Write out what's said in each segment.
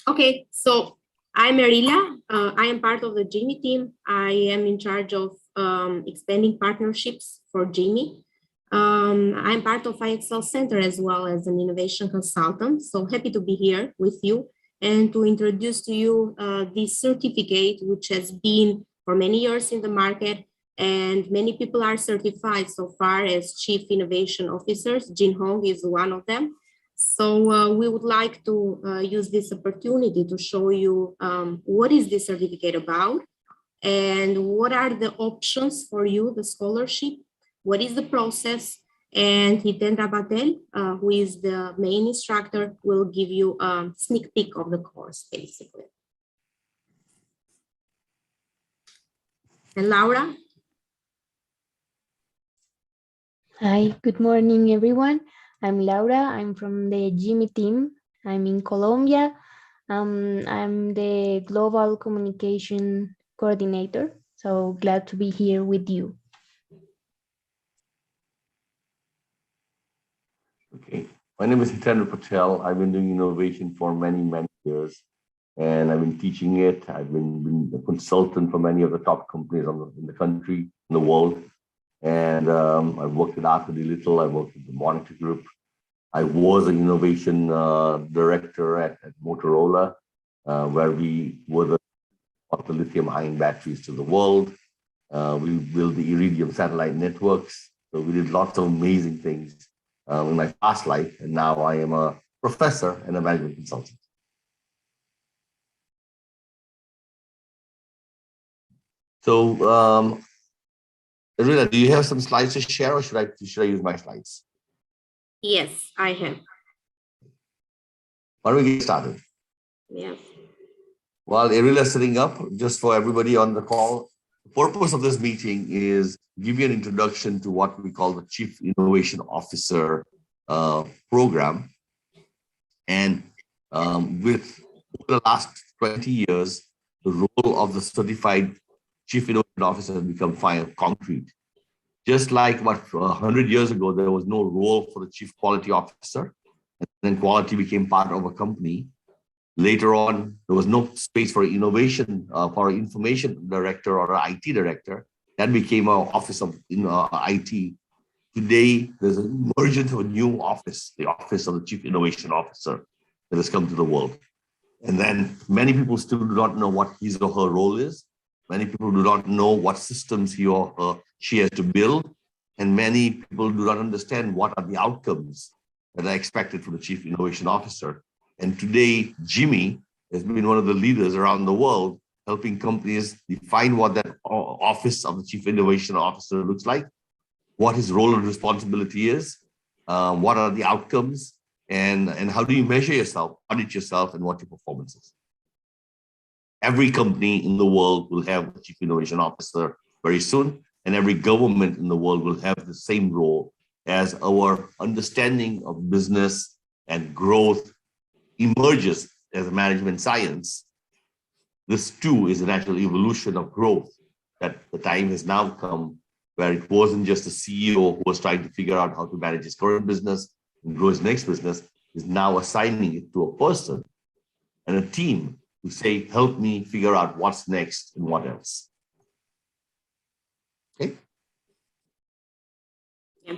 Okay, so I'm Erila. I am part of the Genie team. I am in charge of expanding partnerships for Genie. I'm part of IXL Center as well as an innovation consultant. So happy to be here with you and to introduce to you this certificate, which has been for many years in the market, and many people are certified so far as Chief Innovation Officers. Jin Hong is one of them. So we would like to use this opportunity to show you what is this certificate about and what are the options for you, the scholarship, what is the process, and Hitendra Patel, who is the main instructor, will give you a sneak peek of the course, basically. And Laura? Hi, good morning, everyone. I'm Laura. I'm from the GME team. I'm in Colombia. I'm the Global Communication Coordinator. So glad to be here with you. Okay, my name is Hitendra Patel. I've been doing innovation for many, many years, and I've been teaching it. I've been a consultant for many of the top companies in the country, in the world. And I've worked at Arthur D. Little, I worked with the Monitor Group. I was an innovation director at Motorola, where we were the lithium-ion batteries to the world. We built the Iridium satellite networks. So we did lots of amazing things in my past life. And now I am a professor and a management consultant. So, Irina, do you have some slides to share, or should I use my slides? Yes, I have. Why don't we get started? Yeah. While Irina is setting up, just for everybody on the call, the purpose of this meeting is give you an introduction to what we call the Chief Innovation Officer program. And with over the last 20 years, the role of the certified Chief Innovation Officer has become concrete. Just like about 100 years ago, there was no role for the Chief Quality Officer, and then quality became part of a company. Later on, there was no space for innovation, for an information director or an IT director. That became our office of IT. Today, there's an emergence of a new office, the office of the Chief Innovation Officer, that has come to the world. And then many people still do not know what his or her role is. Many people do not know what systems he or she has to build. And many people do not understand what are the outcomes that are expected from the Chief Innovation Officer. And today, Genie has been one of the leaders around the world, helping companies define what that office of the Chief Innovation Officer looks like, what his role and responsibility is, what are the outcomes, and how do you measure yourself, audit yourself, and what your performance is. Every company in the world will have a Chief Innovation Officer very soon, and every government in the world will have the same role as our understanding of business and growth emerges as a management science. This too is a natural evolution of growth, that the time has now come where it wasn't just a CEO who was trying to figure out how to manage his current business and grow his next business, is now assigning it to a person and a team to say, help me figure out what's next and what else. Okay. Yeah.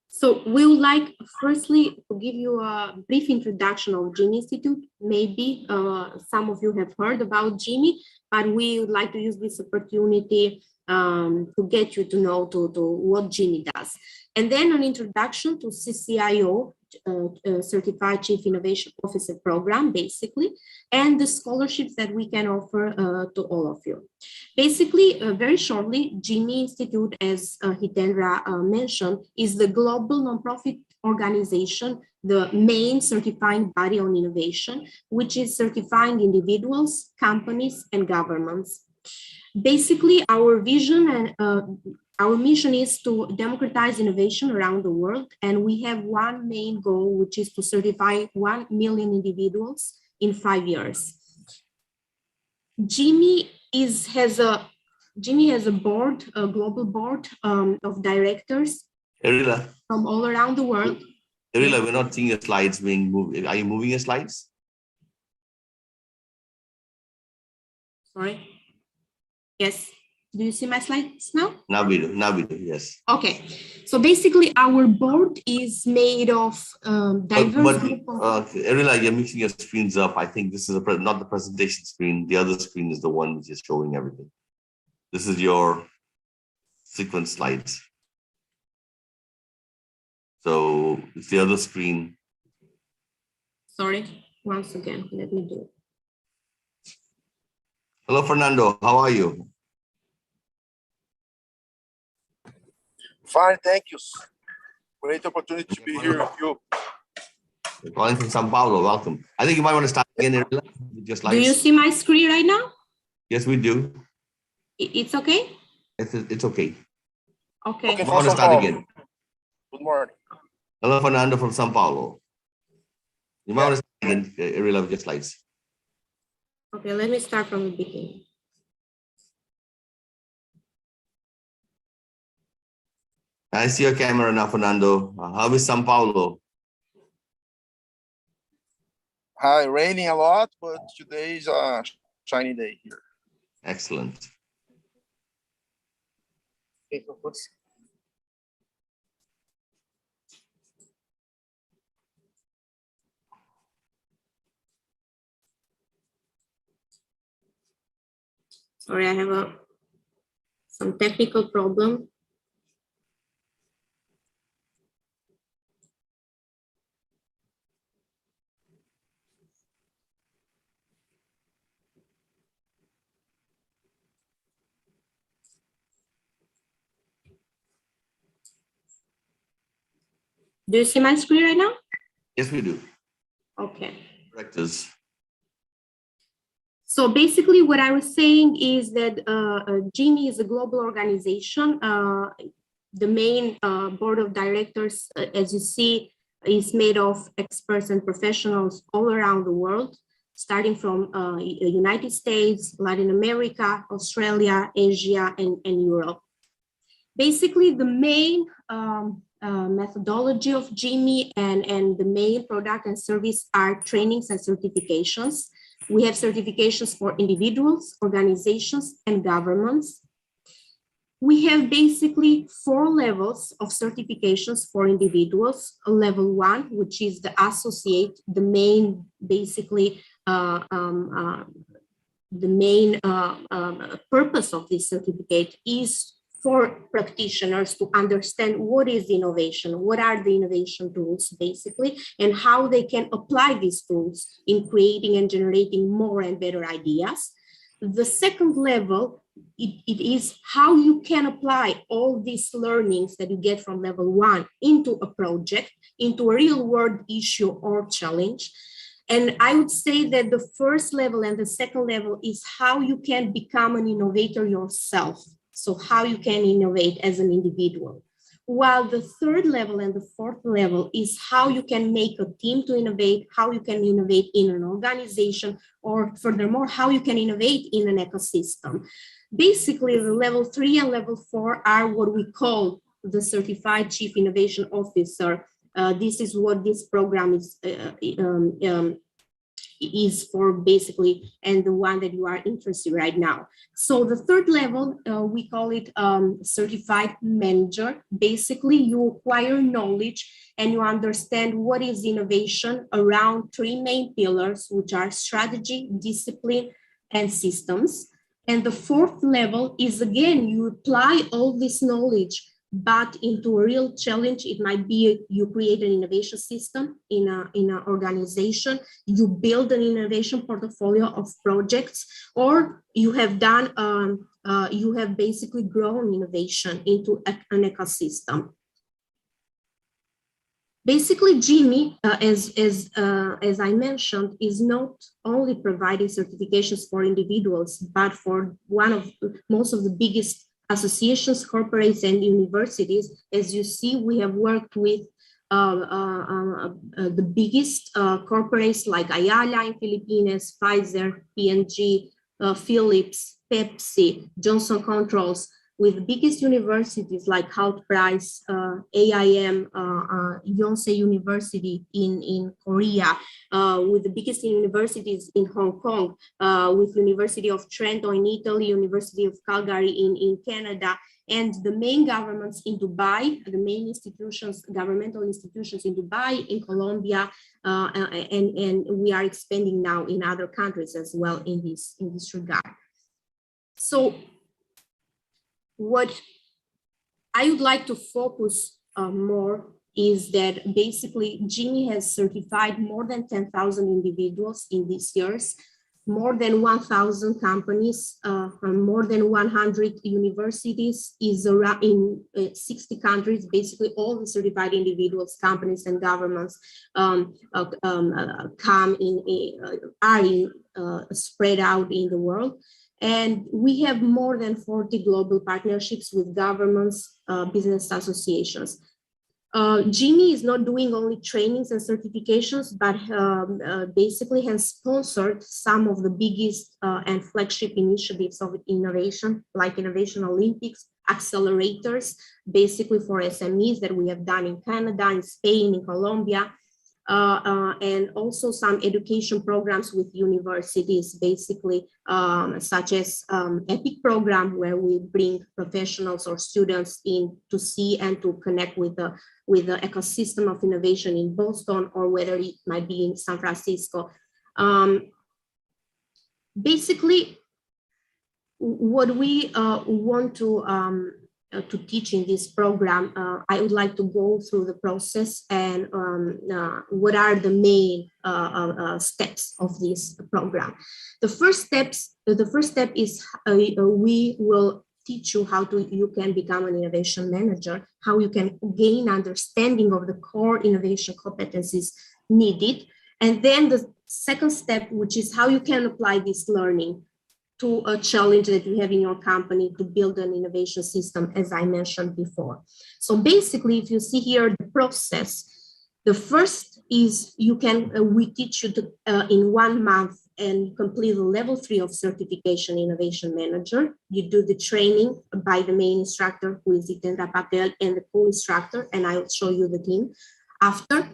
So we would like, firstly, to give you a brief introduction of Genie Institute. Maybe some of you have heard about Genie, but we would like to use this opportunity to get you to know to what Genie does. And then an introduction to CCIO, Certified Chief Innovation Officer program, basically, and the scholarships that we can offer to all of you. Basically, very shortly, Genie Institute, as Hitendra mentioned, is the global nonprofit organization, the main certifying body on innovation, which is certifying individuals, companies, and governments. Basically, our vision and our mission is to democratize innovation around the world, and we have one main goal, which is to certify 1 million individuals in 5 years. Genie has a board, a global board of directors Erila, from all around the world. Erila, we're not seeing your slides being moved. Are you moving your slides? Sorry. Yes. Do you see my slides now? Now we do, yes. Okay. So basically our board is made of diverse group of... Erila, you're mixing your screens up. I think this is not the presentation screen. The other screen is the one which is showing everything. This is your sequence slides. So it's the other screen. Sorry, once again, let me do it. Hello, Fernando. How are you? Fine, thank you. Great opportunity to be here with you. You're calling from Sao Paulo. Welcome. I think you might want to start again, Erila, with your slides. Do you see my screen right now? Yes, we do. It's okay? It's okay. Okay. You want to start again. Good morning. Hello, Fernando from Sao Paulo. You might want to start again, Erila, with your slides. Okay, let me start from the beginning. I see your camera now, Fernando. How is Sao Paulo? Hi, raining a lot, but today is a shiny day here. Excellent. Sorry, I have some technical problem. Do you see my screen right now? Yes, we do. Okay. Directors. So basically what I was saying is that Genie is a global organization. The main board of directors, as you see, is made of experts and professionals all around the world, starting from United States, Latin America, Australia, Asia, and Europe. Basically, the main methodology of GME and the main product and service are trainings and certifications. We have certifications for individuals, organizations, and governments. We have basically 4 levels of certifications for individuals. Level 1, which is the associate, the main, basically, the main purpose of this certificate is for practitioners to understand what is innovation, what are the innovation tools, basically, and how they can apply these tools in creating and generating more and better ideas. The second level, it is how you can apply all these learnings that you get from level 1 into a project, into a real world issue or challenge. And I would say that the first level and the second level is how you can become an innovator yourself. So how you can innovate as an individual. While the third level and the fourth level is how you can make a team to innovate, how you can innovate in an organization, or furthermore, how you can innovate in an ecosystem. Basically, the level 3 and level 4 are what we call the Certified Chief Innovation Officer. This is what this program is for, basically, and the one that you are interested in right now. So the third level, we call it certified manager. Basically, you acquire knowledge and you understand what is innovation around 3 main pillars, which are strategy, discipline, and systems. And the fourth level is, again, you apply all this knowledge but into a real challenge. It might be you create an innovation system in an organization, you build an innovation portfolio of projects, or you have done, you have basically grown innovation into an ecosystem. Basically, Genie, as I mentioned, is not only providing certifications for individuals, but for most of the biggest associations, corporates, and universities. As you see, we have worked with the biggest corporates like Ayala in Philippines, Pfizer, P&G, Philips, Pepsi, Johnson Controls, with biggest universities like Hout Price, AIM, Yonsei University in Korea, with the biggest universities in Hong Kong, with University of Trento in Italy, University of Calgary in Canada, and the main governments in Dubai, the main institutions, governmental institutions in Dubai, in Colombia, and we are expanding now in other countries as well in this regard. So what I would like to focus more is that basically Genie has certified more than 10,000 individuals in these years, more than 1,000 companies, more than 100 universities, is around in 60 countries. Basically all the certified individuals, companies and governments spread out in the world. And we have more than 40 global partnerships with governments, business associations. Genie is not doing only trainings and certifications, but basically has sponsored some of the biggest and flagship initiatives of innovation, like Innovation Olympics, accelerators, basically for SMEs that we have done in Canada, in Spain, in Colombia, and also some education programs with universities, basically, such as EPIC program, where we bring professionals or students in to see and to connect with the ecosystem of innovation in Boston, or whether it might be in San Francisco. Basically, what we want to teach in this program, I would like to go through the process and what are the main steps of this program. The first step is we will teach you how you can become an innovation manager, how you can gain understanding of the core innovation competencies needed. And then the second step, which is how you can apply this learning to a challenge that you have in your company to build an innovation system, as I mentioned before. So basically, if you see here the process, the first is we teach you to, in 1 month, and complete the level 3 of certification innovation manager. You do the training by the main instructor, who is Jitendra Patel, and the co-instructor, and I will show you the team. After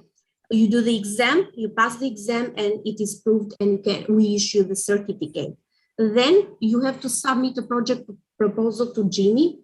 you do the exam, you pass the exam, and it is proved, and you can reissue the certificate. Then you have to submit a project proposal to Genie,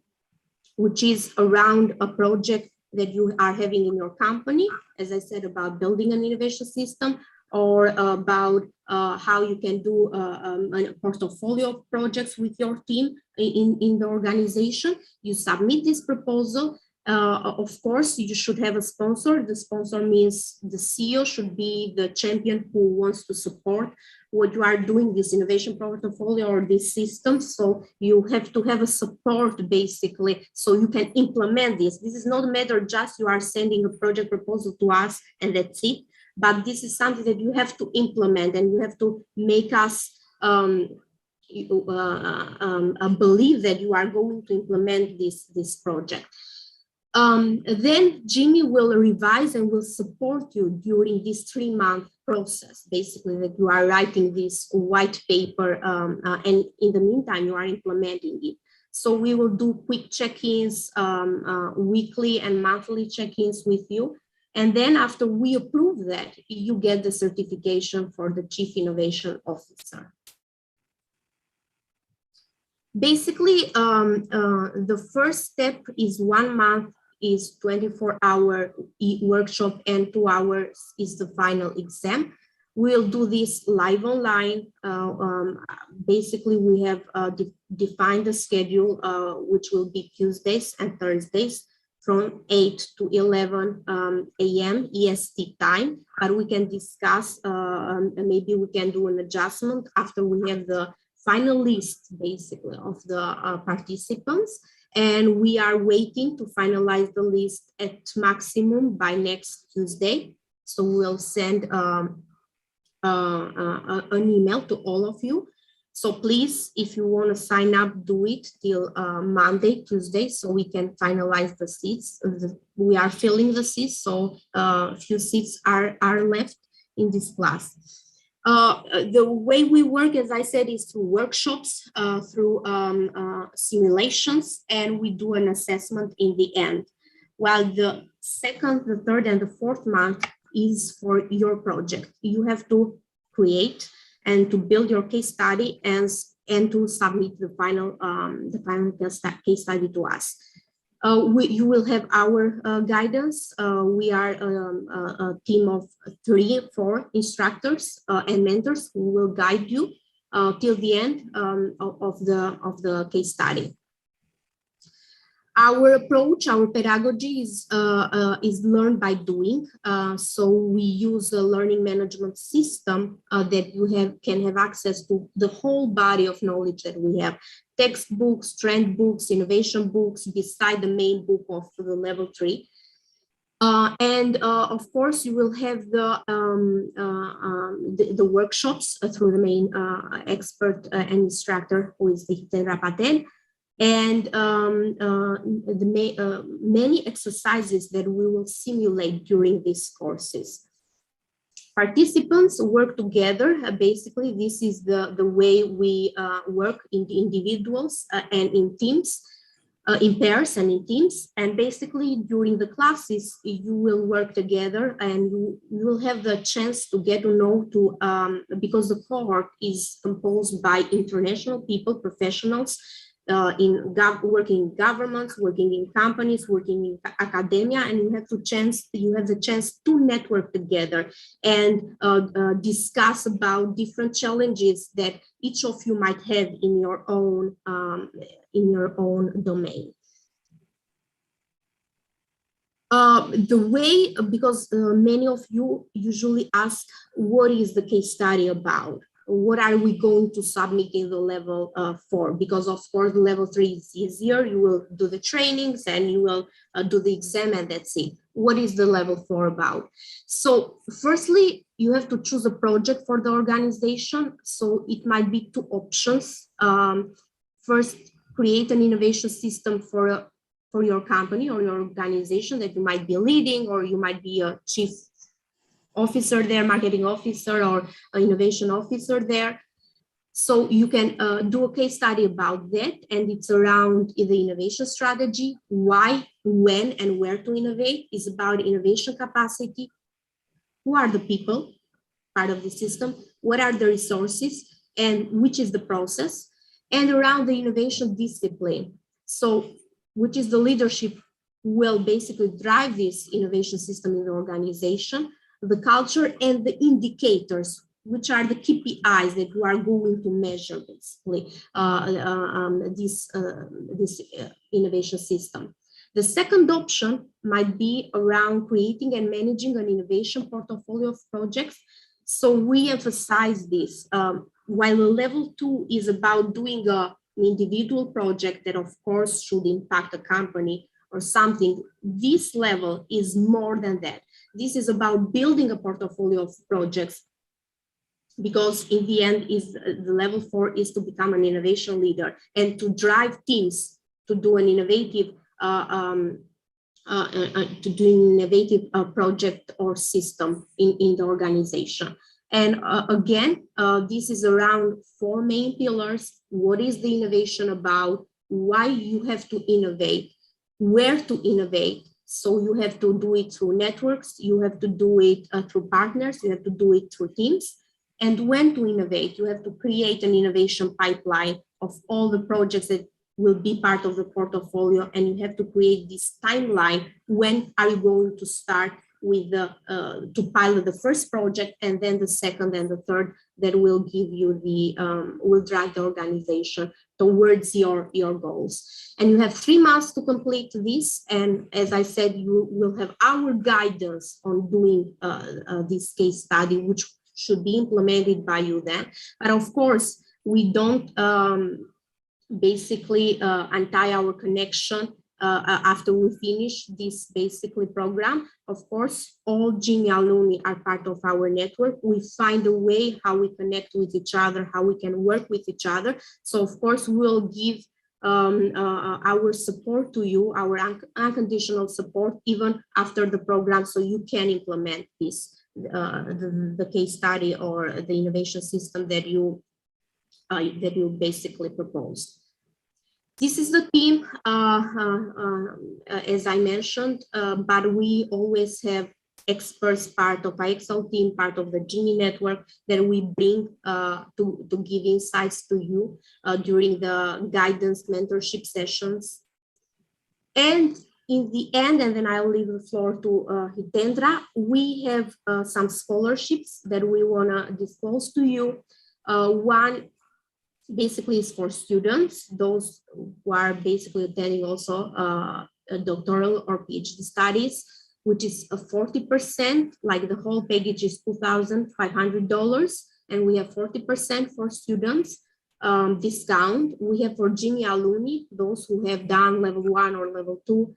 which is around a project that you are having in your company, as I said, about building an innovation system, or about how you can do a portfolio of projects with your team in the organization. You submit this proposal. Of course, you should have a sponsor. The sponsor means the CEO should be the champion who wants to support what you are doing, this innovation portfolio or this system. So you have to have a support, basically, so you can implement this. This is not a matter just you are sending a project proposal to us and that's it, but this is something that you have to implement, and you have to make us believe that you are going to implement this project. Then Genie will revise and will support you during this 3-month process, basically, that you are writing this white paper, and in the meantime, you are implementing it. So we will do quick check-ins, weekly and monthly check-ins with you. And then after we approve that, you get the certification for the Chief Innovation Officer. Basically, the first step is 1 month is 24-hour workshop, and 2 hours is the final exam. We'll do this live online. Basically, we have defined the schedule, which will be Tuesdays and Thursdays from 8 to 11 a.m. EST time, but we can discuss, maybe we can do an adjustment after we have the final list, basically, of the participants. And we are waiting to finalize the list at maximum by next Tuesday. So we'll send an email to all of you. So please, if you want to sign up, do it till Monday, Tuesday, so we can finalize the seats. We are filling the seats, so a few seats are left in this class. The way we work, as I said, is through workshops, through simulations, and we do an assessment in the end. While the second, the third, and the fourth month is for your project. You have to create and to build your case study and to submit the final case study to us. You will have our guidance. We are a team of 3-4 instructors and mentors who will guide you till the end of the case study. Our approach, our pedagogy is learn by doing. So we use a learning management system that you can have access to the whole body of knowledge that we have. Textbooks, trend books, innovation books, beside the main book of the level 3. And of course, you will have the workshops through the main expert and instructor, who is Hitendra Patel. And many exercises that we will simulate during these courses. Participants work together. Basically, this is the way we work in the individuals and in teams, in pairs and in teams. And basically, during the classes, you will work together and you will have the chance to get to know because the cohort is composed by international people, professionals, working in governments, working in companies, working in academia, and you have the chance to network together and discuss about different challenges that each of you might have in your own domain. Because many of you usually ask, what is the case study about? What are we going to submit in the level 4? Because of course, the level 3 is easier. You will do the trainings and you will do the exam, and that's it. What is the level 4 about? So firstly, you have to choose a project for the organization. So it might be 2 options. First, create an innovation system for your company or your organization that you might be leading, or you might be a chief officer there, marketing officer, or an innovation officer there. So you can do a case study about that, and it's around the innovation strategy, why, when, and where to innovate. It's about innovation capacity. Who are the people part of the system? What are the resources, and which is the process? And around the innovation discipline. So which is the leadership will basically drive this innovation system in the organization, the culture, and the indicators, which are the KPIs that you are going to measure basically this innovation system. The second option might be around creating and managing an innovation portfolio of projects. So we emphasize this. While level 2 is about doing an individual project that of course should impact a company or something, this level is more than that. This is about building a portfolio of projects, because in the end, the level 4 is to become an innovation leader and to drive teams to do an innovative project or system in the organization. And again, this is around 4 main pillars. What is the innovation about? Why you have to innovate? Where to innovate? So you have to do it through networks, you have to do it through partners, you have to do it through teams. And when to innovate, you have to create an innovation pipeline of all the projects that will be part of the portfolio, and you have to create this timeline. When are you going to start with to pilot the first project, and then the second and the third that will give you will drive the organization towards your goals. And you have 3 months to complete this. And as I said, you will have our guidance on doing this case study, which should be implemented by you then. But of course, we don't basically untie our connection after we finish this basically program. Of course, all Genie alumni are part of our network. We find a way how we connect with each other, how we can work with each other. So of course, we'll give our support to you, our unconditional support, even after the program, so you can implement this the case study or the innovation system that you basically proposed. This is the team, as I mentioned, but we always have experts, part of IXL team, part of the Genie network that we bring to give insights to you during the guidance mentorship sessions. And in the end, and then I'll leave the floor to Hitendra, we have some scholarships that we want to disclose to you. One basically is for students, those who are basically attending also doctoral or PhD studies, which is a 40%, like the whole package is $2,500, and we have 40% for students discount. We have for Genie alumni, those who have done level 1 or level 2,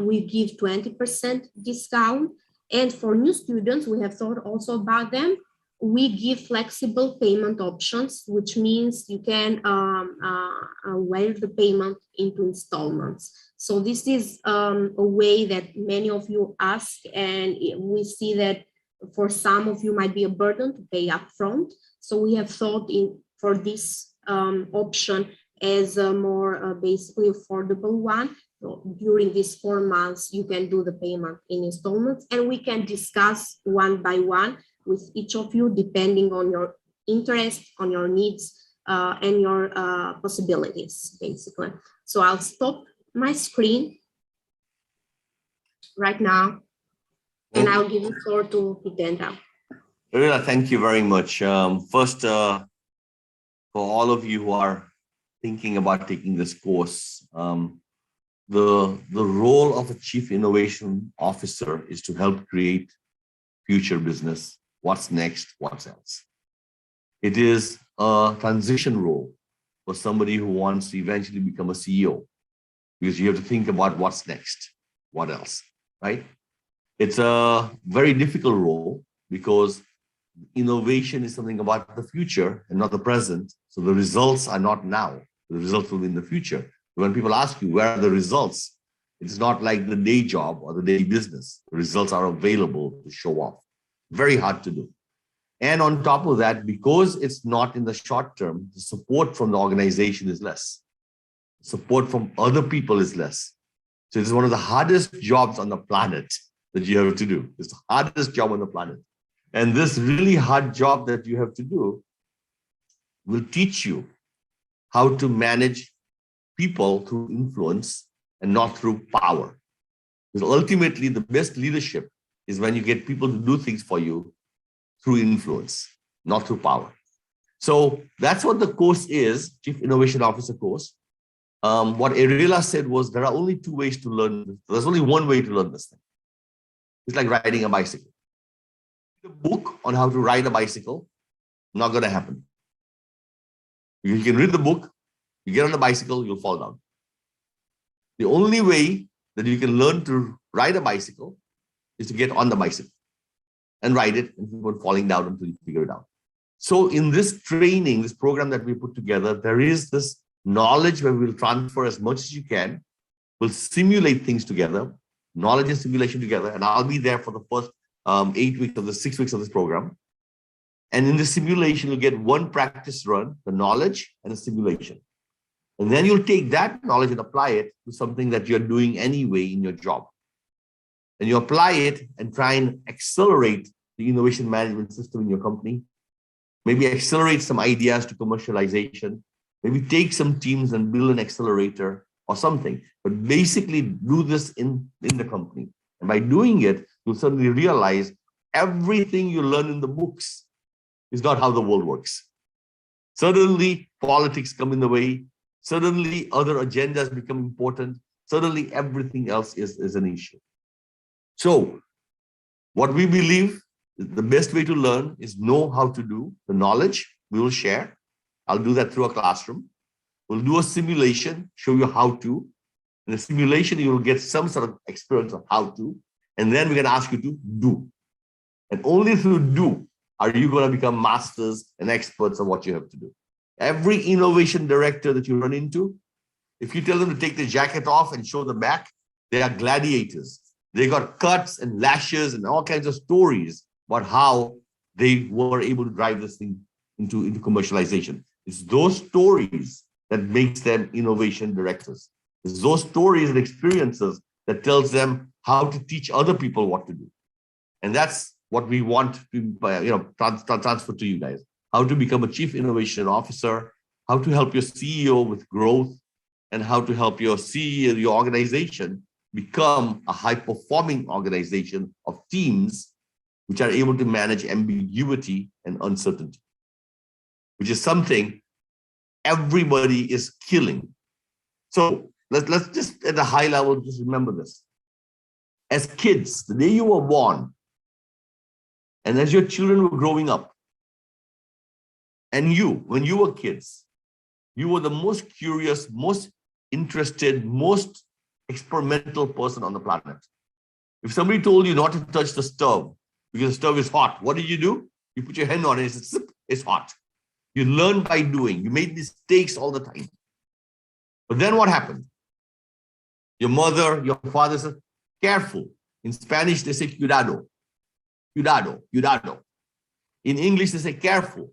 we give 20% discount. And for new students, we have thought also about them. We give flexible payment options, which means you can waive the payment into installments. So this is a way that many of you ask, and we see that for some of you might be a burden to pay upfront. So we have thought for this option as a more basically affordable one. So during these 4 months, you can do the payment in installments, and we can discuss one by one with each of you, depending on your interest, on your needs, and your possibilities, basically. So I'll stop my screen right now, and I'll give the floor to Hitendra. Irila, thank you very much. First, for all of you who are thinking about taking this course, the role of a Chief Innovation Officer is to help create future business. What's next? What's else? It is a transition role for somebody who wants to eventually become a CEO, because you have to think about what's next, what else, right? It's a very difficult role because innovation is something about the future and not the present. So the results are not now. The results will be in the future. When people ask you, where are the results? It's not like the day job or the daily business. The results are available to show off. Very hard to do. And on top of that, because it's not in the short term, the support from the organization is less. Support from other people is less. So it's one of the hardest jobs on the planet that you have to do. It's the hardest job on the planet. And this really hard job that you have to do will teach you how to manage people through influence and not through power. Because ultimately, the best leadership is when you get people to do things for you through influence, not through power. So that's what the course is, Chief Innovation Officer course. What Irila said was there are only 2 ways to learn. There's only one way to learn this thing. It's like riding a bicycle. The book on how to ride a bicycle, not going to happen. You can read the book, you get on the bicycle, you'll fall down. The only way that you can learn to ride a bicycle is to get on the bicycle and ride it and keep on falling down until you figure it out. So in this training, this program that we put together, there is this knowledge where we'll transfer as much as you can. We'll simulate things together, knowledge and simulation together, and I'll be there for the first 8 weeks of the 6 weeks of this program. And in the simulation, you'll get 1 practice run, the knowledge and the simulation. And then you'll take that knowledge and apply it to something that you're doing anyway in your job. And you apply it and try and accelerate the innovation management system in your company. Maybe accelerate some ideas to commercialization. Maybe take some teams and build an accelerator or something. But basically do this in the company. And by doing it, you'll suddenly realize everything you learn in the books is not how the world works. Suddenly, politics come in the way. Suddenly, other agendas become important. Suddenly, everything else is an issue. So, what we believe is the best way to learn is know how to do the knowledge we will share. I'll do that through a classroom. We'll do a simulation, show you how to. In the simulation, you will get some sort of experience of how to. And then we're going to ask you to do. And only through do are you going to become masters and experts of what you have to do. Every innovation director that you run into, if you tell them to take the jacket off and show the back, they are gladiators. They got cuts and lashes and all kinds of stories about how they were able to drive this thing into commercialization. It's those stories that makes them innovation directors. It's those stories and experiences that tells them how to teach other people what to do. And that's what we want to transfer to you guys. How to become a chief innovation officer, how to help your CEO with growth, and how to help your CEO, your organization, become a high-performing organization of teams which are able to manage ambiguity and uncertainty, which is something everybody is killing. So let's just at a high level, just remember this. As kids, the day you were born, and as your children were growing up, and you, when you were kids, you were the most curious, most interested, most experimental person on the planet. If somebody told you not to touch the stove because the stove is hot, what did you do? You put your hand on it, it's hot. You learn by doing. You made mistakes all the time. But then what happened? Your mother, your father said, careful. In Spanish, they say cuidado. Cuidado, cuidado. In English, they say careful.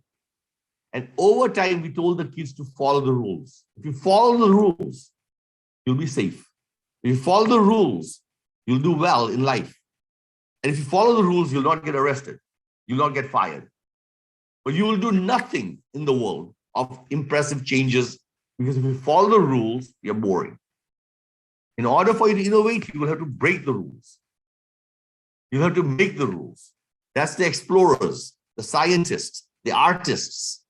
And over time, we told the kids to follow the rules. If you follow the rules, you'll be safe. If you follow the rules, you'll do well in life. And if you follow the rules, you'll not get arrested. You'll not get fired. But you will do nothing in the world of impressive changes, because if you follow the rules, you're boring. In order for you to innovate, you will have to break the rules. You'll have to make the rules. That's the explorers, the scientists, the artists.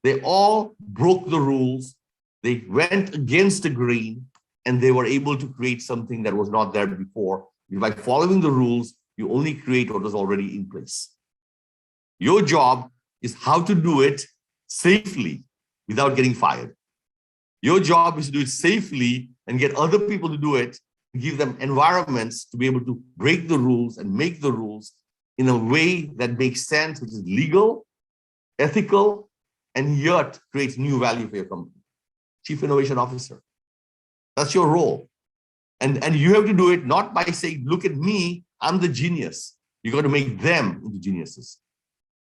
They all broke the rules. They went against the grain, and they were able to create something that was not there before. By following the rules, you only create what was already in place. Your job is how to do it safely without getting fired. Your job is to do it safely and get other people to do it, give them environments to be able to break the rules and make the rules in a way that makes sense, which is legal, ethical, and yet creates new value for your company. Chief Innovation Officer. That's your role. And you have to do it not by saying, look at me, I'm the genius. You got to make them into geniuses.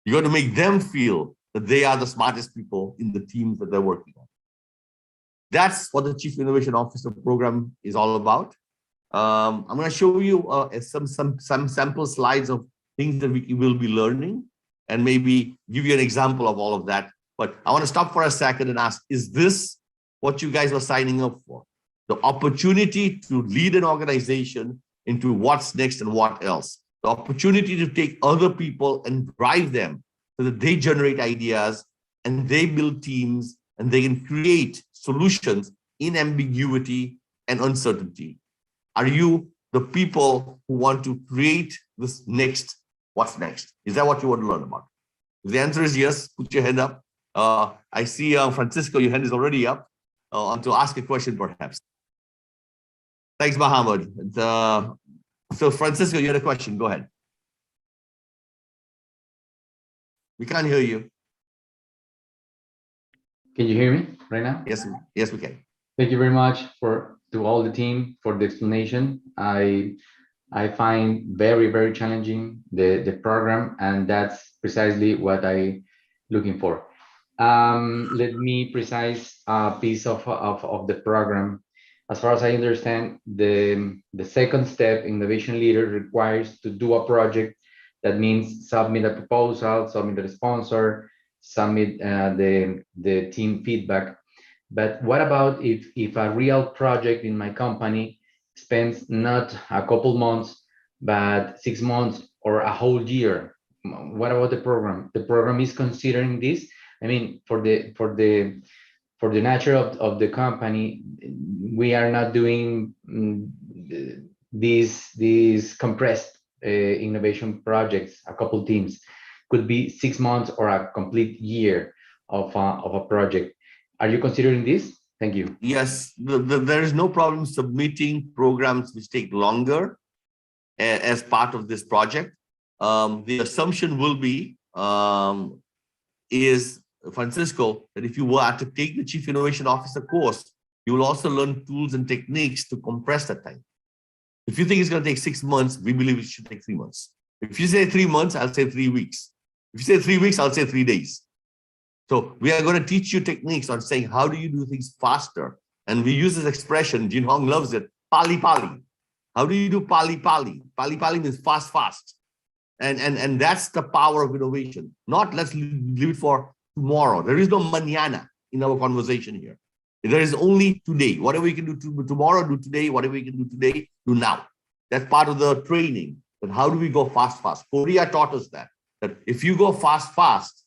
You got to make them feel that they are the smartest people in the teams that they're working on. That's what the Chief Innovation Officer program is all about. I'm going to show you some sample slides of things that we will be learning, and maybe give you an example of all of that. But I want to stop for a second and ask, is this what you guys are signing up for? The opportunity to lead an organization into what's next and what else. The opportunity to take other people and drive them so that they generate ideas and they build teams and they can create solutions in ambiguity and uncertainty. Are you the people who want to create this next, what's next? Is that what you want to learn about? If the answer is yes, put your hand up. I see Francisco, your hand is already up. To ask a question perhaps. Thanks, Mohammed. So Francisco, you had a question, go ahead. We can't hear you. Can you hear me right now? Yes, we can. Thank you very much to all the team for the explanation. I find very challenging the program, and that's precisely what I looking for. Let me precise a piece of the program. As far as I understand, the second step, innovation leader, requires to do a project. That means submit a proposal, submit a sponsor, submit the team feedback. But what about if a real project in my company spends not a couple months, but 6 months or a whole year? What about the program? The program is considering this. I mean, for the nature of the company, we are not doing these compressed innovation projects. A couple teams could be 6 months or a complete year of a project. Are you considering this? Thank you. Yes, there is no problem submitting programs which take longer as part of this project. The assumption will be is, Francisco, that if you were to take the Chief Innovation Officer course, you will also learn tools and techniques to compress that time. If you think it's going to take 6 months, we believe it should take 3 months. If you say 3 months, I'll say 3 weeks. If you say 3 weeks, I'll say 3 days. So we are going to teach you techniques on saying, how do you do things faster? And we use this expression, Jin Hong loves it, pali pali. How do you do pali pali? Pali pali means fast, fast. And that's the power of innovation. Not let's leave it for tomorrow. There is no mañana in our conversation here. There is only today. Whatever you can do tomorrow, do today. Whatever you can do today, do now. That's part of the training. But how do we go fast, fast? Korea taught us that if you go fast, fast,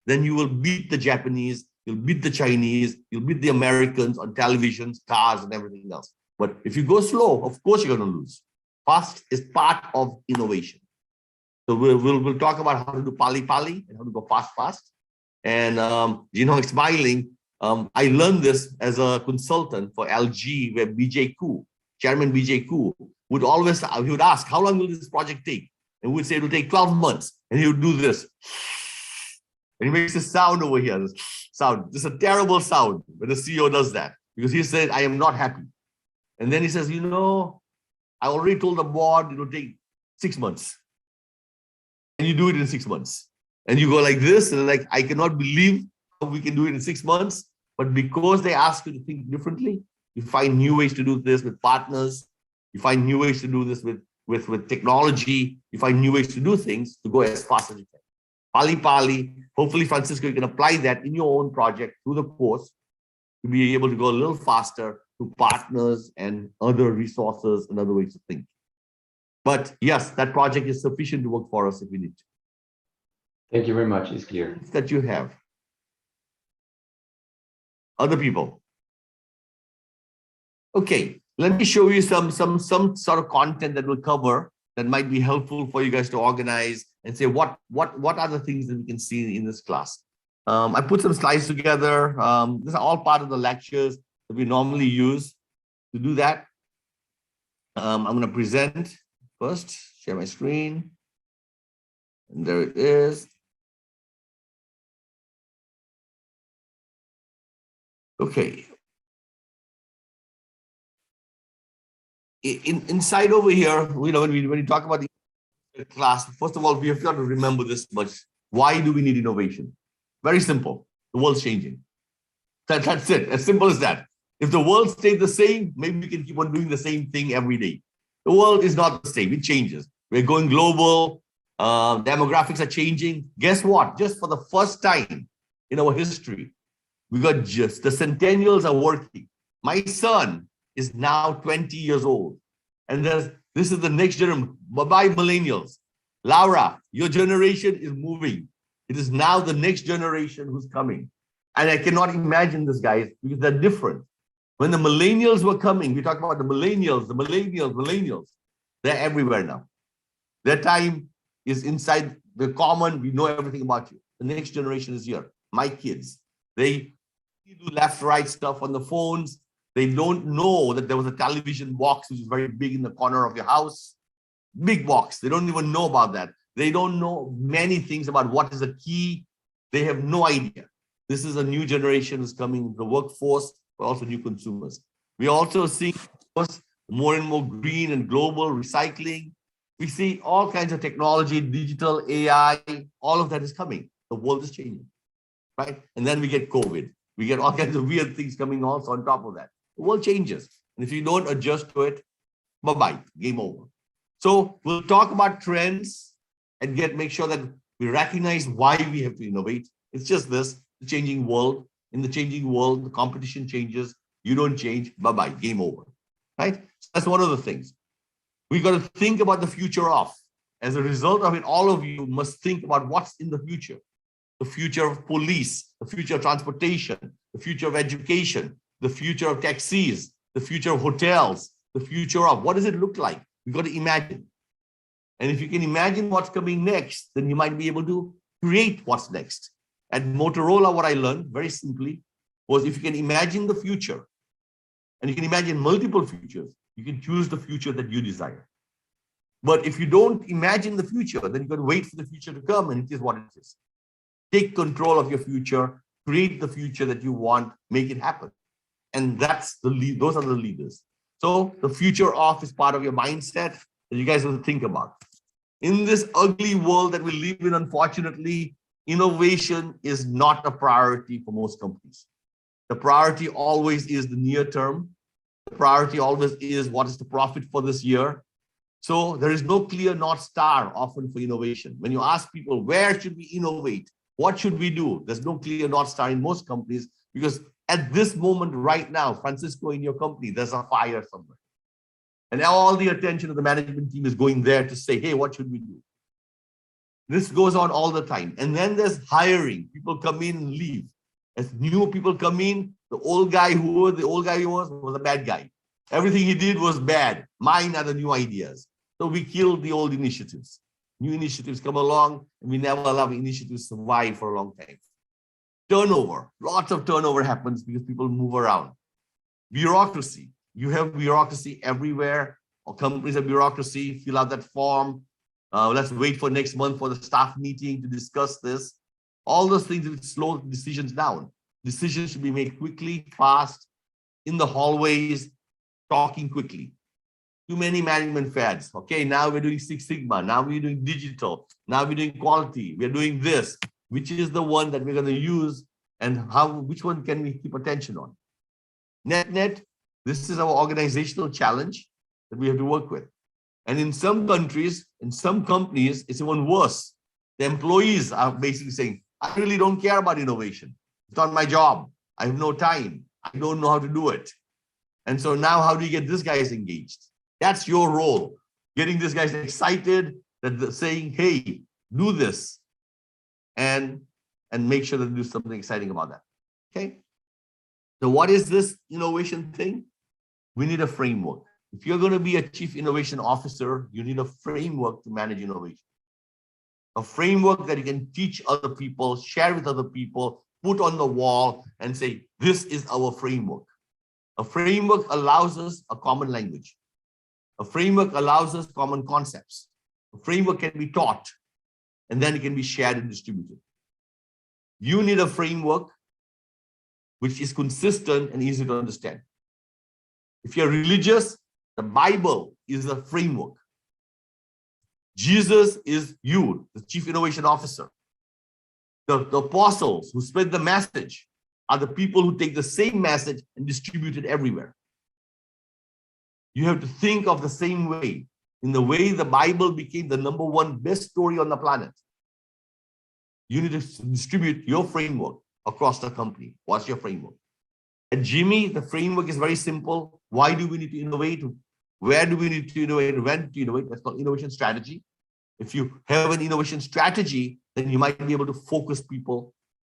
then you will beat the Japanese, you'll beat the Chinese, you'll beat the Americans on televisions, cars, and everything else. But if you go slow, of course you're going to lose. Fast is part of innovation. So we'll talk about how to do pali pali and how to go fast, fast. And Jin Hong is smiling. I learned this as a consultant for LG, where BJ Koo, Chairman BJ Koo, would always, he would ask, how long will this project take? And we would say it will take 12 months. And he would do this. And he makes a sound over here, this sound. This is a terrible sound when the CEO does that, because he said, I am not happy. And then he says, you know, I already told the board it will take 6 months. And you do it in 6 months. And you go like this, and like, I cannot believe how we can do it in 6 months. But because they ask you to think differently, you find new ways to do this with partners. You find new ways to do this with technology. You find new ways to do things to go as fast as you can. Pali Pali. Hopefully, Francisco, you can apply that in your own project through the course to be able to go a little faster to partners and other resources and other ways to think. But yes, that project is sufficient to work for us if we need to. Thank you very much. It's clear. That you have. Other people. Okay, let me show you some sort of content that will cover that might be helpful for you guys to organize and say what are the things that we can see in this class. I put some slides together. These are all part of the lectures that we normally use to do that. I'm going to present first, share my screen. And there it is. Okay. Inside over here, you know, when you talk about the class, first of all, we have got to remember this much. Why do we need innovation? Very simple. The world's changing. That's it. As simple as that. If the world stayed the same, maybe we can keep on doing the same thing every day. The world is not the same. It changes. We're going global. Demographics are changing. Guess what? Just for the first time in our history, we got just the centennials are working. My son is now 20 years old. And this is the next generation. Bye-bye, millennials. Laura, your generation is moving. It is now the next generation who's coming. And I cannot imagine this, guys, because they're different. When the millennials were coming, we talk about the millennials. They're everywhere now. Their time is inside the common. We know everything about you. The next generation is here. My kids, they do left, right stuff on the phones. They don't know that there was a television box, which is very big in the corner of your house. Big box. They don't even know about that. They don't know many things about what is a key. They have no idea. This is a new generation who's coming into the workforce, but also new consumers. We also see more and more green and global recycling. We see all kinds of technology, digital, AI, all of that is coming. The world is changing, right? And then we get COVID. We get all kinds of weird things coming also on top of that. The world changes. And if you don't adjust to it, bye-bye, game over. So we'll talk about trends and make sure that we recognize why we have to innovate. It's just this, the changing world. In the changing world, the competition changes. You don't change, bye-bye, game over, right? So that's one of the things. We got to think about the future of. As a result of it, all of you must think about what's in the future. The future of police, the future of transportation, the future of education, the future of taxis, the future of hotels, the future of what does it look like? We got to imagine. And if you can imagine what's coming next, then you might be able to create what's next. At Motorola, what I learned very simply was if you can imagine the future, and you can imagine multiple futures, you can choose the future that you desire. But if you don't imagine the future, then you got to wait for the future to come, and it is what it is. Take control of your future, create the future that you want, make it happen. And that's the lead, those are the leaders. So the future of is part of your mindset that you guys will think about. In this ugly world that we live in, unfortunately, innovation is not a priority for most companies. The priority always is the near term. The priority always is what is the profit for this year. So there is no clear North Star often for innovation. When you ask people, where should we innovate? What should we do? There's no clear North Star in most companies because at this moment right now, Francisco, in your company, there's a fire somewhere. And all the attention of the management team is going there to say, hey, what should we do? This goes on all the time. And then there's hiring. People come in and leave. As new people come in, the old guy who was a bad guy. Everything he did was bad. Mine are the new ideas. So we killed the old initiatives. New initiatives come along, and we never allow initiatives to survive for a long time. Turnover. Lots of turnover happens because people move around. Bureaucracy. You have bureaucracy everywhere. Or companies have bureaucracy. Fill out that form. Let's wait for next month for the staff meeting to discuss this. All those things will slow decisions down. Decisions should be made quickly, fast, in the hallways, talking quickly. Too many management fads. Okay, now we're doing Six Sigma. Now we're doing digital. Now we're doing quality. We're doing this. Which is the one that we're going to use, and which one can we keep attention on? Net, this is our organizational challenge that we have to work with. And in some countries, in some companies, it's even worse. The employees are basically saying, I really don't care about innovation. It's not my job. I have no time. I don't know how to do it. And so now how do you get these guys engaged? That's your role. Getting these guys excited, that saying, hey, do this. And make sure that they do something exciting about that. Okay. So what is this innovation thing? We need a framework. If you're going to be a chief innovation officer, you need a framework to manage innovation. A framework that you can teach other people, share with other people, put on the wall and say, this is our framework. A framework allows us a common language. A framework allows us common concepts. A framework can be taught and then it can be shared and distributed. You need a framework which is consistent and easy to understand. If you're religious, the Bible is a framework. Jesus is you, the chief innovation officer. The apostles who spread the message are the people who take the same message and distribute it everywhere. You have to think of the same way, in the way the Bible became the #1 best story on the planet. You need to distribute your framework across the company. What's your framework? At GME, the framework is very simple. Why do we need to innovate? Where do we need to innovate? When to innovate? That's called innovation strategy. If you have an innovation strategy, then you might be able to focus people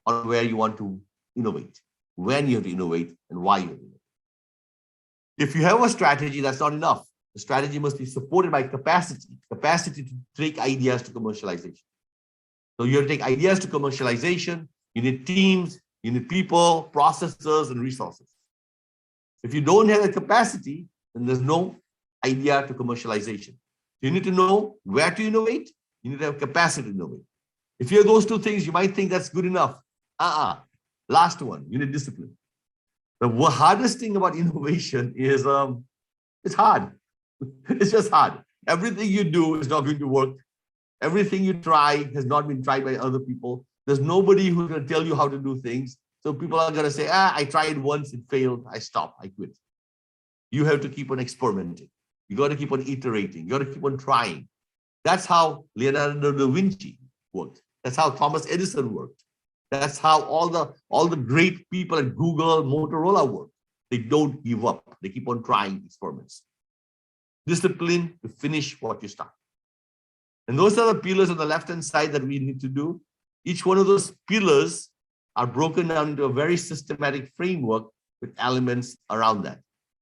on where you want to innovate, when you have to innovate, and why you have to innovate. If you have a strategy, that's not enough. The strategy must be supported by capacity to take ideas to commercialization. So you have to take ideas to commercialization. You need teams, you need people, processes, and resources. If you don't have the capacity, then there's no idea to commercialization. You need to know where to innovate. You need to have capacity to innovate. If you have those two things, you might think that's good enough. Last one, you need discipline. The hardest thing about innovation is it's hard. It's just hard. Everything you do is not going to work. Everything you try has not been tried by other people. There's nobody who's going to tell you how to do things. So people are going to say, I tried once, it failed, I stopped, I quit. You have to keep on experimenting. You got to keep on iterating. You got to keep on trying. That's how Leonardo da Vinci worked. That's how Thomas Edison worked. That's how all the great people at Google, Motorola work. They don't give up. They keep on trying experiments. Discipline to finish what you start. And those are the pillars on the left-hand side that we need to do. Each one of those pillars are broken down into a very systematic framework with elements around that.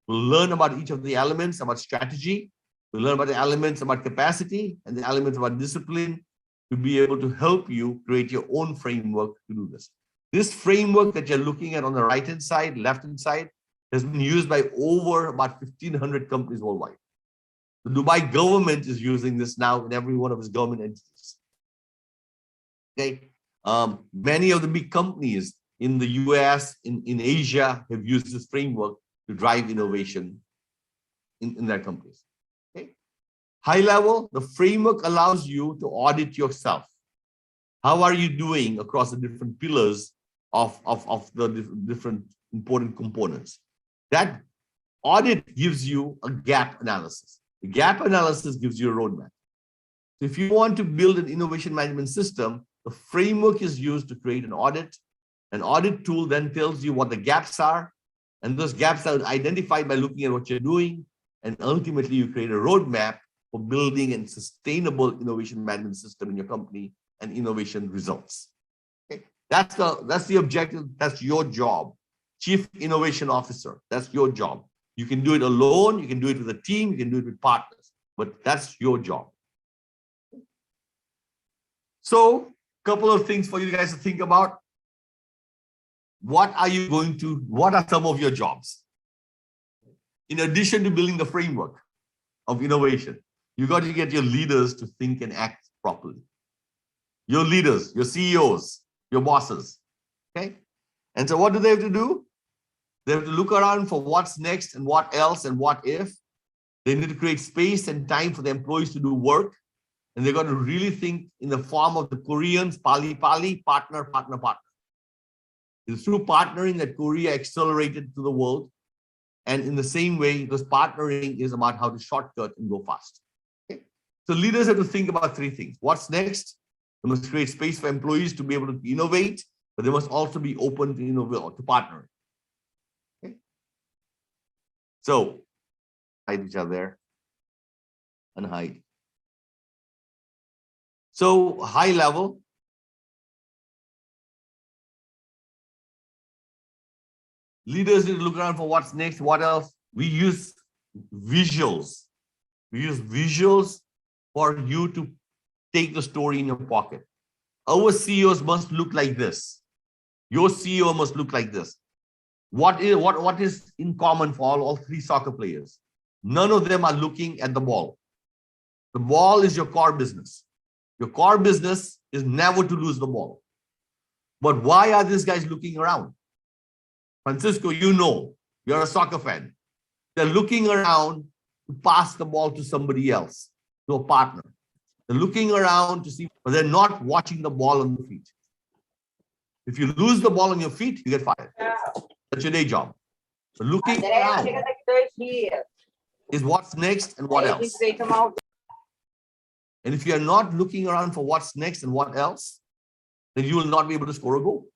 We'll learn about each of the elements, about strategy. We'll learn about the elements about capacity and the elements about discipline to be able to help you create your own framework to do this. This framework that you're looking at on the right-hand side, left-hand side, has been used by over about 1,500 companies worldwide. The Dubai government is using this now in every one of its government entities. Okay, many of the big companies in the US, in Asia, have used this framework to drive innovation in their companies. Okay, High level, the framework allows you to audit yourself. How are you doing across the different pillars of the different important components? That audit gives you a gap analysis. The gap analysis gives you a roadmap. So if you want to build an innovation management system, the framework is used to create an audit. An audit tool then tells you what the gaps are, and those gaps are identified by looking at what you're doing, and ultimately you create a roadmap for building a sustainable innovation management system in your company and innovation results. Okay? That's the objective. That's your job. Chief Innovation Officer, that's your job. You can do it alone, you can do it with a team, you can do it with partners, but that's your job. So, a couple of things for you guys to think about. What are some of your jobs? In addition to building the framework of innovation, you got to get your leaders to think and act properly. Your leaders, your CEOs, your bosses, okay? And so what do they have to do? They have to look around for what's next and what else and what if. They need to create space and time for the employees to do work. And they've got to really think in the form of the Koreans, pali, partner, partner, partner. It's through partnering that Korea accelerated to the world. And in the same way, because partnering is about how to shortcut and go fast. Okay? So leaders have to think about three things. What's next? They must create space for employees to be able to innovate, but they must also be open to innovate or to partner. Okay? So hide each other and hide. So high level. Leaders need to look around for what's next, what else. We use visuals. We use visuals for you to take the story in your pocket. Our CEOs must look like this. Your CEO must look like this. What is in common for all three soccer players? None of them are looking at the ball. The ball is your core business. Your core business is never to lose the ball. But why are these guys looking around? Francisco, you know, you're a soccer fan. They're looking around to pass the ball to somebody else, to a partner. They're looking around to see, but they're not watching the ball on the feet. If you lose the ball on your feet, you get fired. That's your day job. So looking around is what's next and what else. And if you're not looking around for what's next and what else, then you will not be able to score a goal.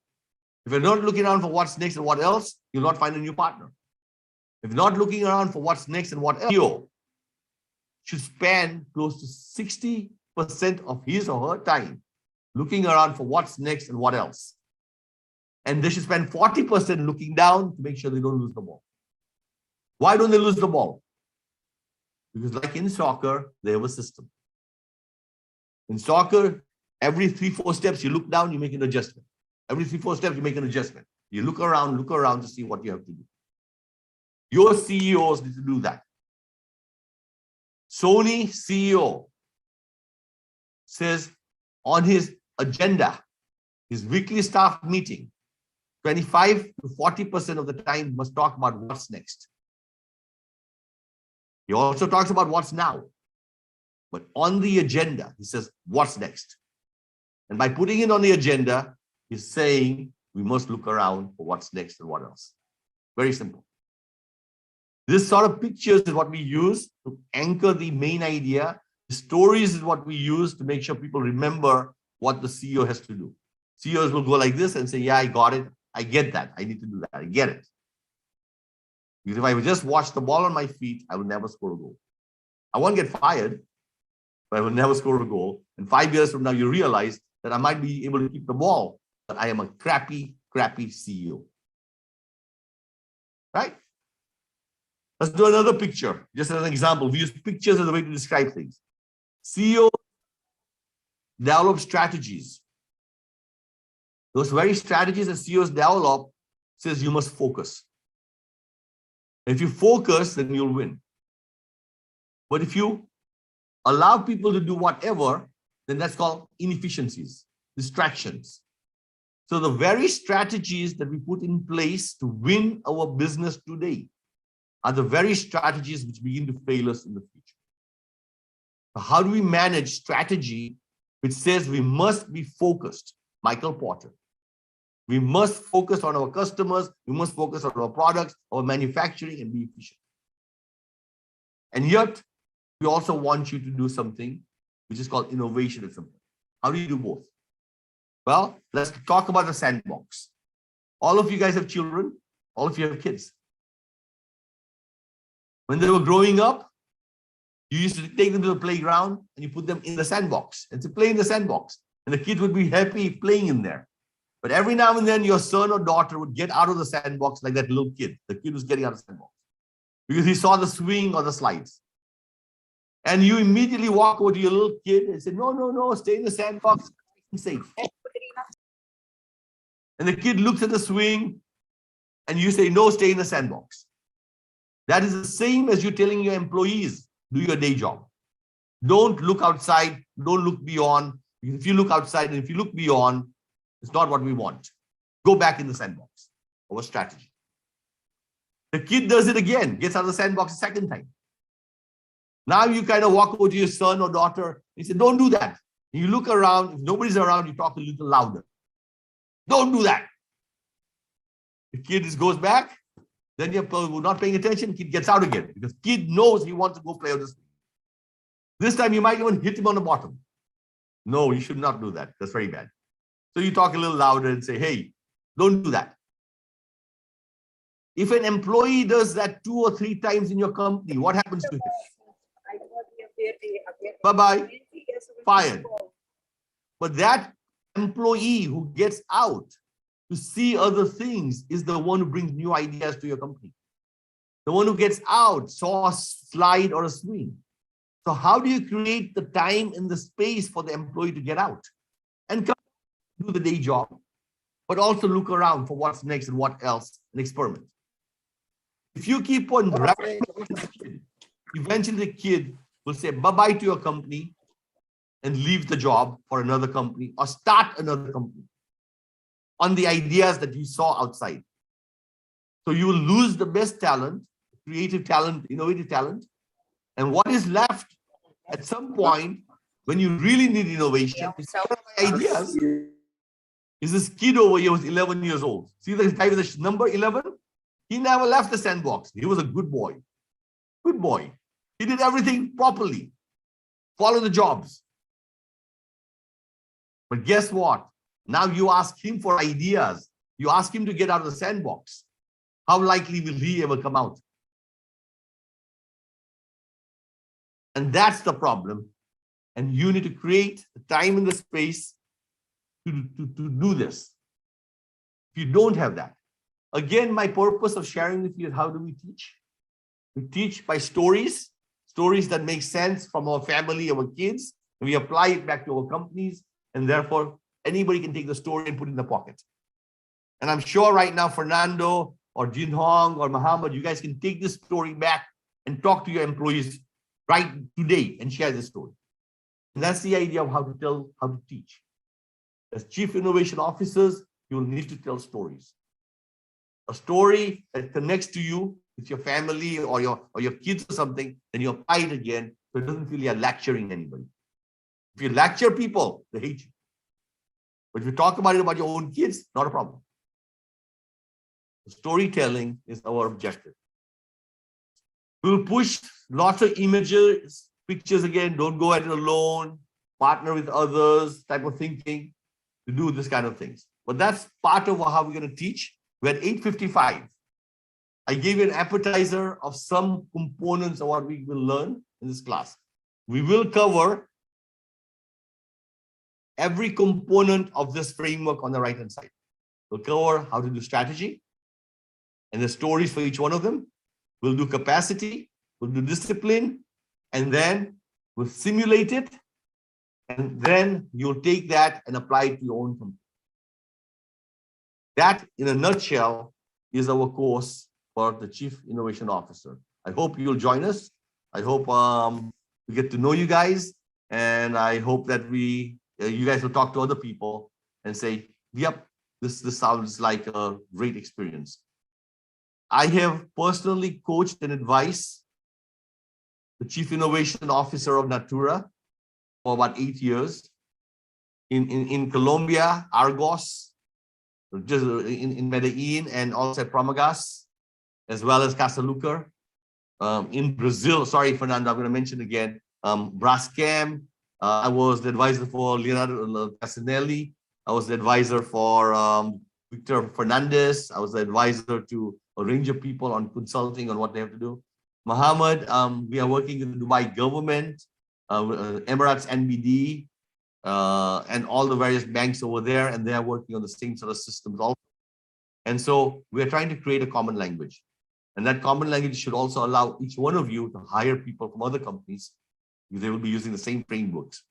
If you're not looking around for what's next and what else, you'll not find a new partner. If you're not looking around for what's next and what else, CEO should spend close to 60% of his or her time looking around for what's next and what else. And they should spend 40% looking down to make sure they don't lose the ball. Why don't they lose the ball? Because like in soccer, they have a system. In soccer, every 3-4 steps, you look down, you make an adjustment. Every 3-4 steps, you make an adjustment. You look around to see what you have to do. Your CEOs need to do that. Sony CEO says on his agenda, his weekly staff meeting, 25 to 40% of the time must talk about what's next. He also talks about what's now. But on the agenda, he says, what's next? And by putting it on the agenda, he's saying we must look around for what's next and what else. Very simple. This sort of pictures is what we use to anchor the main idea. The stories is what we use to make sure people remember what the CEO has to do. CEOs will go like this and say, yeah, I got it. I get that. I need to do that. I get it. Because if I would just watch the ball on my feet, I would never score a goal. I won't get fired, but I will never score a goal. And 5 years from now, you realize that I might be able to keep the ball, but I am a crappy CEO. Right? Let's do another picture, just as an example. We use pictures as a way to describe things. CEO develop strategies. Those very strategies that CEOs develop says you must focus. If you focus, then you'll win. But if you allow people to do whatever, then that's called inefficiencies, distractions. So the very strategies that we put in place to win our business today are the very strategies which begin to fail us in the future. How do we manage strategy which says we must be focused? Michael Porter. We must focus on our customers. We must focus on our products, our manufacturing, and be efficient. And yet, we also want you to do something which is called innovation at some point. How do you do both? Well, let's talk about the sandbox. All of you guys have children. All of you have kids. When they were growing up, you used to take them to the playground and you put them in the sandbox and to play in the sandbox. And the kids would be happy playing in there. But every now and then your son or daughter would get out of the sandbox like that little kid. The kid was getting out of the sandbox because he saw the swing or the slides. And you immediately walk over to your little kid and say, no, no, no, stay in the sandbox. I'm safe. And the kid looks at the swing and you say, no, stay in the sandbox. That is the same as you telling your employees, do your day job. Don't look outside. Don't look beyond. If you look outside and if you look beyond, it's not what we want. Go back in the sandbox. Our strategy. The kid does it again, gets out of the sandbox a second time. Now you kind of walk over to your son or daughter and you say, don't do that. And you look around. If nobody's around, you talk a little louder. Don't do that. The kid just goes back. Then you're not paying attention. Kid gets out again because kid knows he wants to go play on this. This time you might even hit him on the bottom. No, you should not do that. That's very bad. So you talk a little louder and say, hey, don't do that. If an employee does that 2 or 3 times in your company, what happens to him? Bye-bye. Fired. But that employee who gets out to see other things is the one who brings new ideas to your company. The one who gets out saw a slide or a swing. So how do you create the time and the space for the employee to get out and come do the day job, but also look around for what's next and what else and experiment? If you keep on grabbing the kid, eventually the kid will say bye-bye to your company and leave the job for another company or start another company on the ideas that you saw outside. So you will lose the best talent, creative talent, innovative talent. And what is left at some point when you really need innovation is ideas. Is this kid over here was 11 years old. See the guy with the number 11? He never left the sandbox. He was a good boy. Good boy. He did everything properly. Follow the jobs. But guess what? Now you ask him for ideas. You ask him to get out of the sandbox. How likely will he ever come out? And that's the problem. And you need to create the time and the space to do this. If you don't have that. Again, my purpose of sharing with you is how do we teach? We teach by stories, stories that make sense from our family, our kids, and we apply it back to our companies, and therefore anybody can take the story and put it in the pocket. And I'm sure right now, Fernando or Jin Hong or Muhammad, you guys can take this story back and talk to your employees right today and share this story. And that's the idea of how to tell, how to teach. As chief innovation officers, you will need to tell stories. A story that connects to you with your family or your kids or something, then you apply it again, so it doesn't feel you're lecturing anybody. If you lecture people, they hate you. But if you talk about it about your own kids, not a problem. Storytelling is our objective. We'll push lots of images, pictures again, don't go at it alone, partner with others, type of thinking to do this kind of things. But that's part of how we're going to teach. We're at 8:55. I gave you an appetizer of some components of what we will learn in this class. We will cover every component of this framework on the right-hand side. We'll cover how to do strategy and the stories for each one of them. We'll do capacity, we'll do discipline, and then we'll simulate it. And then you'll take that and apply it to your own company. That, in a nutshell, is our course for the Chief Innovation Officer. I hope you'll join us. I hope we get to know you guys. And I hope that you guys will talk to other people and say, yep, this sounds like a great experience. I have personally coached and advised the Chief Innovation Officer of Natura for about 8 years. In Colombia, Argos, just in Medellin, and also at Promagas, as well as Casalucar. In Brazil, sorry, Fernando, I'm going to mention again, Braskem. I was the advisor for Leonardo Casinelli. I was the advisor for Victor Fernandez. I was the advisor to a range of people on consulting on what they have to do. Mohammed, we are working with the Dubai government, Emirates NBD, and all the various banks over there, and they are working on the same sort of systems also. And so we are trying to create a common language. And that common language should also allow each one of you to hire people from other companies, because they will be using the same frameworks.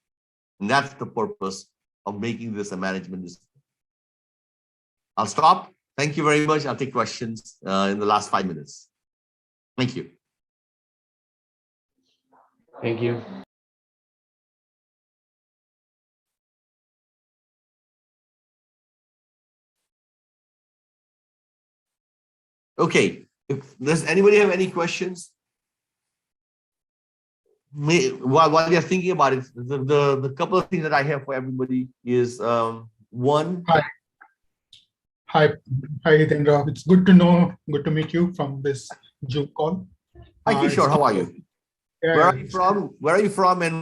And that's the purpose of making this a management discipline. I'll stop. Thank you very much. I'll take questions in the last 5 minutes. Thank you. Thank you. Okay, does anybody have any questions? While you're thinking about it, the couple of things that I have for everybody is one. Hi, Hitendra. It's good to meet you from this Zoom call. Hi, Kishore, how are you? Yeah, Where are you from? Where are you from, and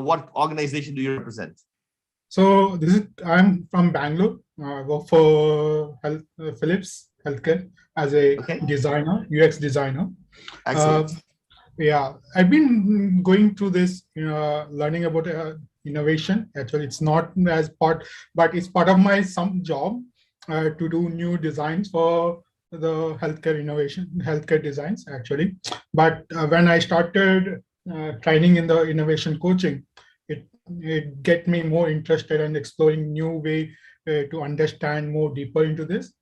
what organization do you represent? So I'm from Bangalore. I work for Philips Healthcare as a designer, UX designer. Excellent. Yeah, I've been going through this, learning about innovation. Actually, it's not as part, but it's part of my job to do new designs for the healthcare designs actually. But when I started training in the innovation coaching, it get me more interested in exploring new way to understand more deeper into this.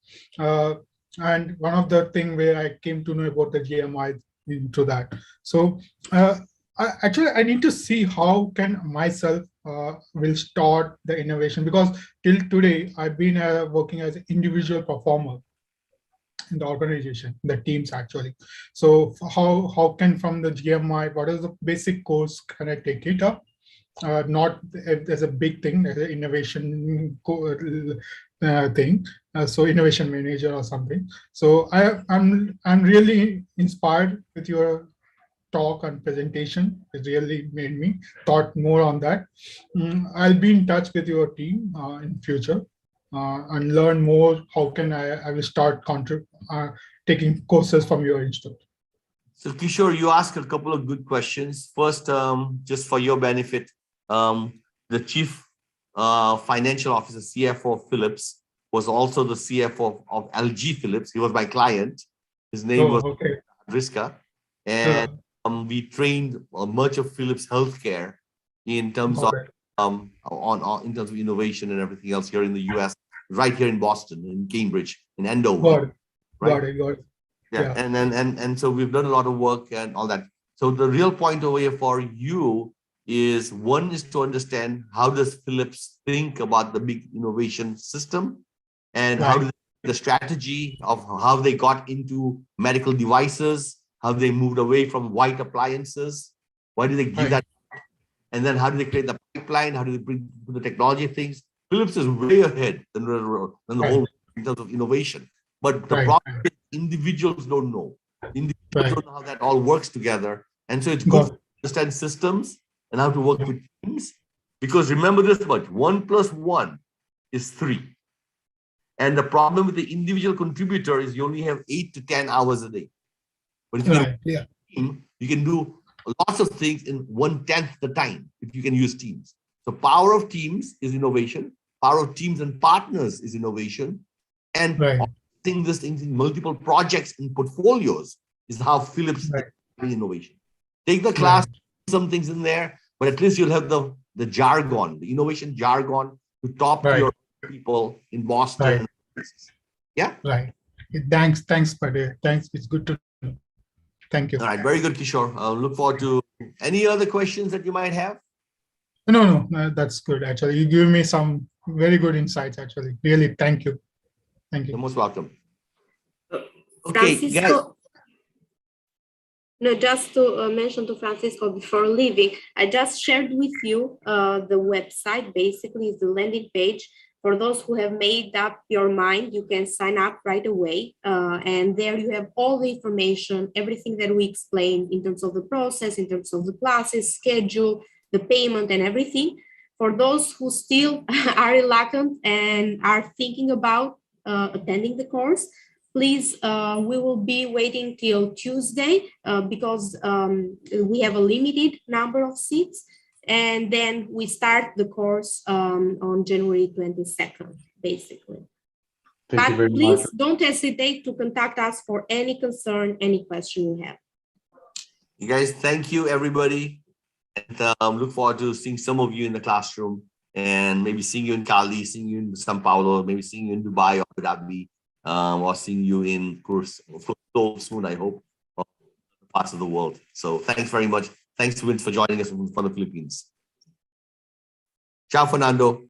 And one of the thing where I came to know about the GMI into that. So I need to see how can myself will start the innovation, because till today I've been working as an individual performer in the organization, the teams actually. So how can from the GMI, what is the basic course can I take it up? Not as a big thing, as an innovation thing, so innovation manager or something. So I'm really inspired with your talk and presentation. It really made me thought more on that. I'll be in touch with your team in future and learn more. How can I will start taking courses from your institute. So Kishore, you asked a couple of good questions. First, just for your benefit, the chief financial officer, CFO of Philips, was also the CFO of LG Philips. He was my client. His name was Riska. And we trained much of Philips Healthcare in terms of in terms of innovation and everything else here in the US, right here in Boston, in Cambridge, in Andover. Got it. Yeah. And so we've done a lot of work and all that. So the real point over here for you is, one is to understand how does Philips think about the big innovation system, and how the strategy of how they got into medical devices, how they moved away from white appliances, why did they give that, and then how do they create the pipeline, how do they bring the technology of things. Philips is way ahead than the whole in terms of innovation. But the problem is individuals don't know. Individuals don't know how that all works together. And so it's good to understand systems and how to work with teams. Because remember this much, 1 + 1 is 3. And the problem with the individual contributor is you only have 8 to 10 hours a day. But if you have a team, you can do lots of things in 1/10 the time if you can use teams. So power of teams is innovation. Power of teams and partners is innovation. And this in multiple projects and portfolios is how Philips is innovation. Take the class, some things in there, but at least you'll have the jargon, the innovation jargon to talk to your people in Boston. Yeah. Right. Thanks, Padre. Thanks. It's good to know. Thank you. All right. Very good, Kishore. I'll look forward to any other questions that you might have. No, that's good. Actually, you give me some very good insights. Actually, really, thank you. Thank you. You're most welcome. Okay, Francisco, No, just to mention to Francisco before leaving, I just shared with you the website. Basically, is the landing page. For those who have made up your mind, you can sign up right away. And there you have all the information, everything that we explained in terms of the process, in terms of the classes, schedule, the payment, and everything. For those who still are reluctant and are thinking about attending the course, please, we will be waiting till Tuesday because we have a limited number of seats. And then we start the course on January 22nd, basically. Thank you But very please much. don't hesitate to contact us for any concern, any question you have. You guys, thank you, everybody. And look forward to seeing some of you in the classroom and maybe seeing you in Cali, seeing you in Sao Paulo, maybe seeing you in Dubai or Abu Dhabi, or seeing you in course soon, I hope, parts of the world. So thanks very much. Thanks, Vince, for joining us from the Philippines. Ciao, Fernando.